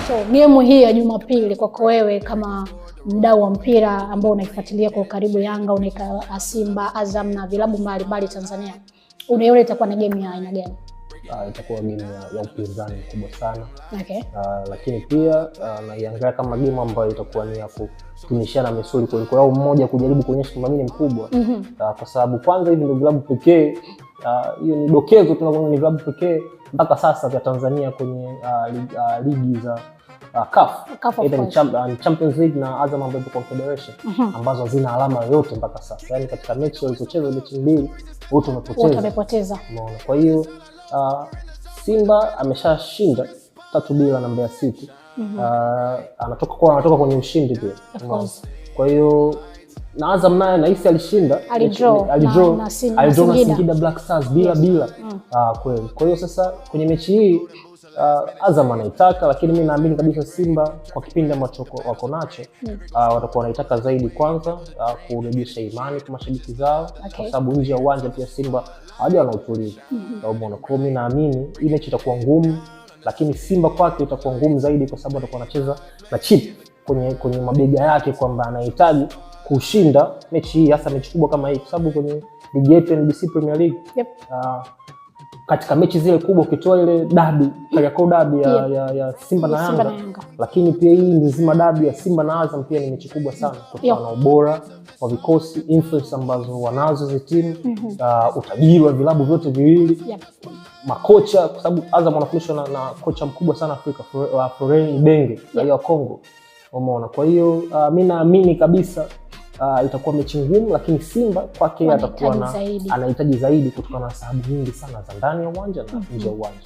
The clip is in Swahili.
So game hii ya Jumapili kwako wewe kama mdau wa mpira ambao unaifuatilia kwa karibu Yanga, unaika Simba, Azam na vilabu mbalimbali Tanzania, unaiona itakuwa na game ya aina gani? Itakuwa game ya upinzani mkubwa sana. Okay. Lakini pia naiangalia kama game ambayo itakuwa ni ya kutunishana misuli kwa au mmoja kujaribu kuonyesha kwamba mimi ni mkubwa. Kwa sababu kwanza hivi ndio vilabu pekee, hiyo ni dokezo tunakuwa ni vilabu pekee mpaka sasa vya Tanzania kwenye ligi za CAF, ni Champions League na Azam ambayo Confederation, ambazo hazina alama yoyote mpaka sasa. Yaani katika mechi walizocheza mechi mbili wote wamepoteza. Unaona. Kwa hiyo Simba ameshashinda 3-0 na Mbeya City. Anatoka kwenye ushindi pia. Kwa hiyo na Azam naye nahisi alishinda, alidraw na Singida Black Stars bila. Kweli. Kwa hiyo sasa kwenye mechi hii Azam anaitaka, lakini mimi naamini kabisa Simba kwa kipindi ambacho wako nacho watakuwa wanaitaka zaidi, kwanza kurejesha imani kwa mashabiki zao, kwa sababu nje ya uwanja pia Simba hawaja na utulivu. Umeona, kwa mimi naamini hii mechi itakuwa ngumu, lakini Simba kwake itakuwa ngumu zaidi kwa sababu atakuwa anacheza na chip kwenye mabega yake kwamba anahitaji kushinda mechi hii, hasa mechi kubwa kama hii, kwa sababu kwenye ligi yetu ya NBC Premier League katika mechi zile kubwa ukitoa ile dabi Kariakoo dabi ya Simba na Yanga, lakini pia hii nzima dabi ya Simba na Azam pia ni mechi kubwa sana kutokana na ubora wa vikosi, influence ambazo wanazo hizo timu, utajiri wa vilabu vyote viwili, makocha, kwa sababu Azam wanafundishwa na kocha mkubwa sana Afrika, Florent Ibenge wa Kongo. Umeona. Kwa hiyo mimi naamini kabisa itakuwa mechi ngumu, lakini Simba kwake atakuwa anahitaji zaidi kutokana na sababu nyingi sana za ndani ya uwanja na nje ya uwanja.